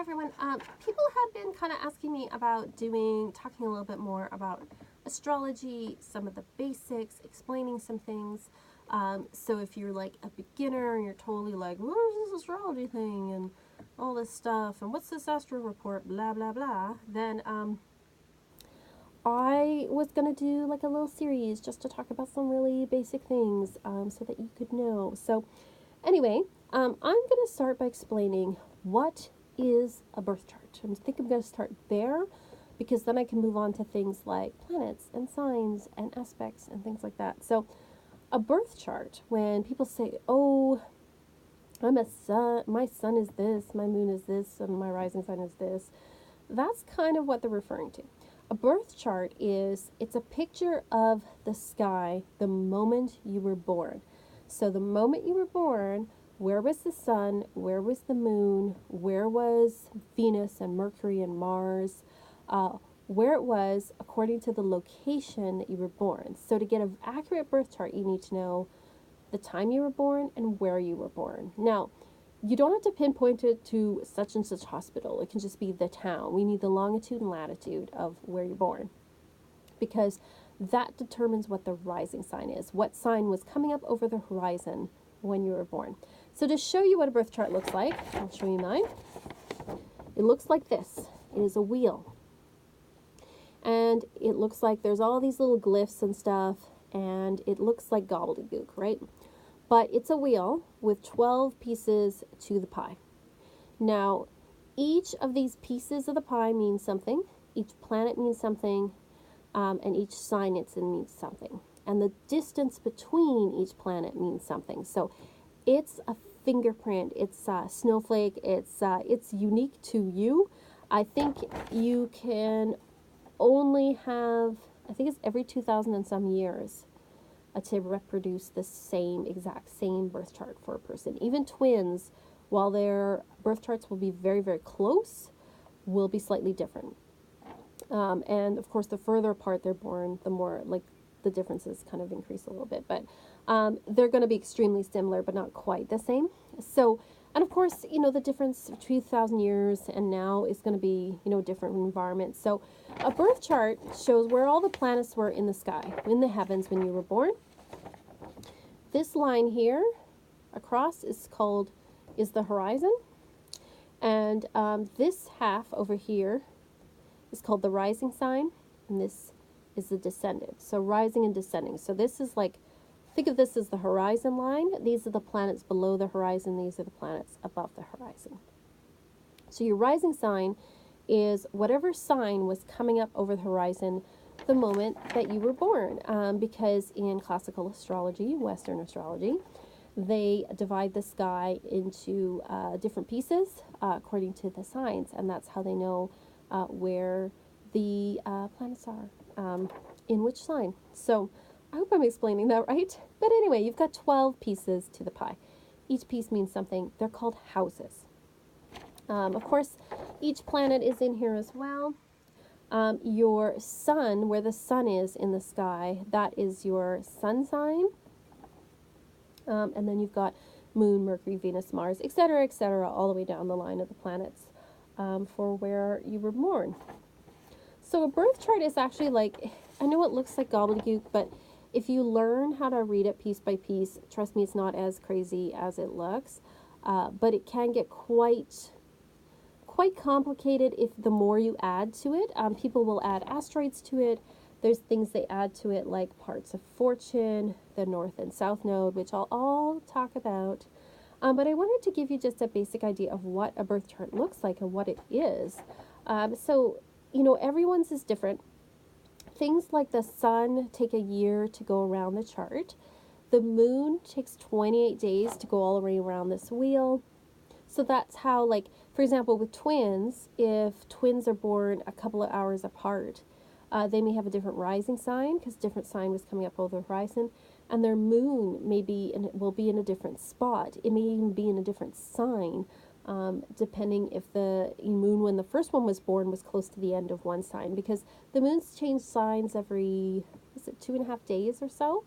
everyone. People have been kind of asking me about talking a little bit more about astrology, some of the basics, explaining some things. So if you're like a beginner and you're totally like, what is this astrology thing and all this stuff and what's this Astro report, blah, blah, blah, then I was going to do like a little series just to talk about some really basic things so that you could know. So anyway, I'm going to start by explaining what is a birth chart. I think I'm going to start there because then I can move on to things like planets and signs and aspects and things like that. So a birth chart, when people say, oh, I'm a sun, my sun is this, my moon is this, and my rising sign is this, that's kind of what they're referring to. A birth chart it's a picture of the sky the moment you were born. So the moment you were born, where was the sun, where was the moon, where was Venus and Mercury and Mars, where it was according to the location that you were born. So to get an accurate birth chart, you need to know the time you were born and where you were born. Now, you don't have to pinpoint it to such and such hospital. It can just be the town. We need the longitude and latitude of where you're born because that determines what the rising sign is, what sign was coming up over the horizon when you were born. So to show you what a birth chart looks like, I'll show you mine. It looks like this. It is a wheel. And it looks like there's all these little glyphs and stuff, and it looks like gobbledygook, right? But it's a wheel with 12 pieces to the pie. Now, each of these pieces of the pie means something. Each planet means something, and each sign it's in means something. And the distance between each planet means something. So it's a fingerprint. It's a snowflake. It's unique to you. I think you can only have, I think it's every 2,000 and some years to reproduce the exact same birth chart for a person. Even twins, while their birth charts will be very, very close, will be slightly different. And of course, the further apart they're born, the more like the differences kind of increase a little bit. But they're going to be extremely similar, but not quite the same. So, and of course, you know, the difference between 2,000 years and now is going to be, you know, different environments. So a birth chart shows where all the planets were in the sky, in the heavens when you were born. This line here across is the horizon. And this half over here is called the rising sign. And this is the descendant. So rising and descending. So this is like, think of this as the horizon line. These are the planets below the horizon. These are the planets above the horizon. So your rising sign is whatever sign was coming up over the horizon the moment that you were born. Because in classical astrology, Western astrology, they divide the sky into different pieces according to the signs. And that's how they know where the planets are, in which sign. So I hope I'm explaining that right. But anyway, you've got 12 pieces to the pie. Each piece means something. They're called houses. Of course, each planet is in here as well. Your sun, where the sun is in the sky, that is your sun sign. And then you've got Moon, Mercury, Venus, Mars, etc., all the way down the line of the planets for where you were born. So a birth chart is actually like, I know it looks like gobbledygook, but if you learn how to read it piece by piece, trust me, it's not as crazy as it looks, but it can get quite complicated if the more you add to it. People will add asteroids to it. There's things they add to it like parts of fortune, the north and south node, which I'll all talk about. But I wanted to give you just a basic idea of what a birth chart looks like and what it is. So, you know, everyone's is different. Things like the sun take a year to go around the chart. The moon takes 28 days to go all the way around this wheel. So that's how, like, for example, with twins, if twins are born a couple of hours apart, they may have a different rising sign because different sign was coming up over the horizon, and their moon will be in a different spot. It may even be in a different sign, depending if the moon when the first one was born was close to the end of one sign, because the moons change signs every, is it 2.5 days or so?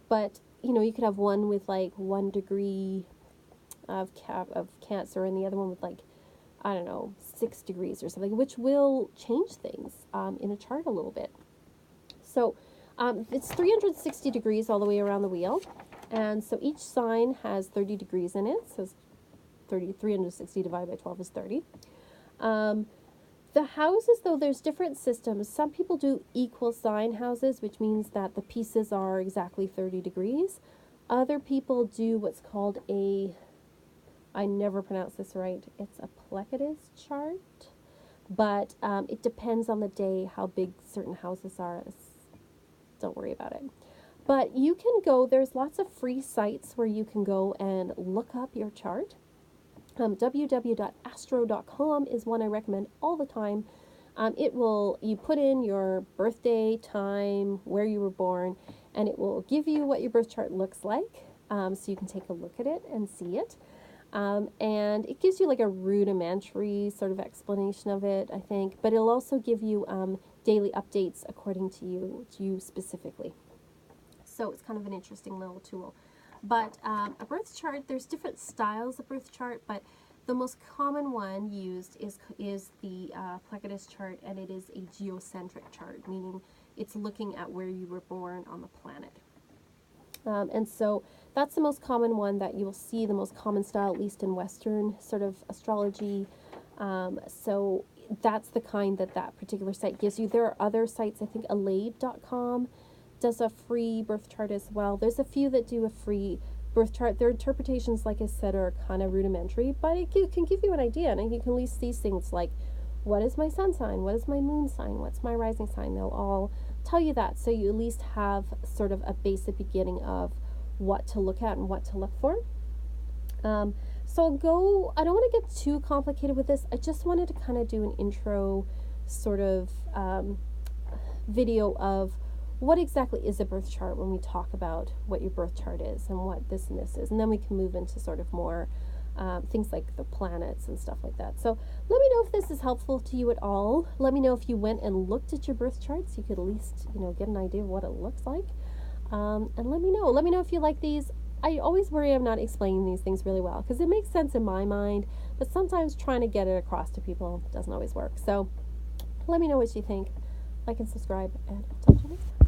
But you know, you could have one with like 1 degree of Cancer and the other one with like I don't know, 6 degrees or something, which will change things in a chart a little bit. So it's 360 degrees all the way around the wheel. And so each sign has 30 degrees in it. So 360 divided by 12 is 30. The houses, though, there's different systems. Some people do equal sign houses, which means that the pieces are exactly 30 degrees. Other people do what's called I never pronounce this right, it's a Plecidus chart, but it depends on the day how big certain houses are. Don't worry about it. But you can go, there's lots of free sites where you can go and look up your chart. www.astro.com is one I recommend all the time. You put in your birthday, time, where you were born, and it will give you what your birth chart looks like. So you can take a look at it and see it. And it gives you like a rudimentary sort of explanation of it, I think, but it'll also give you daily updates according to you specifically. So it's kind of an interesting little tool. But a birth chart, there's different styles of birth chart, but the most common one used is the Plecidus chart, and it is a geocentric chart, meaning it's looking at where you were born on the planet. And so that's the most common one that you will see, the most common style, at least in Western sort of astrology. So that's the kind that particular site gives you. There are other sites, I think alabe.com does a free birth chart as well. There's a few that do a free birth chart. Their interpretations, like I said, are kind of rudimentary, but it can give you an idea, and you can at least see things like, what is my sun sign? What is my moon sign? What's my rising sign? They'll all tell you that, so you at least have sort of a basic beginning of what to look at and what to look for. So I don't want to get too complicated with this. I just wanted to kind of do an intro sort of video of what exactly is a birth chart when we talk about what your birth chart is and what this and this is. And then we can move into sort of more things like the planets and stuff like that. So let me know if this is helpful to you at all. Let me know if you went and looked at your birth chart so you could at least, get an idea of what it looks like. And let me know. Let me know if you like these. I always worry I'm not explaining these things really well because it makes sense in my mind, but sometimes trying to get it across to people doesn't always work. So let me know what you think. Like and subscribe, and I'll talk to you next time.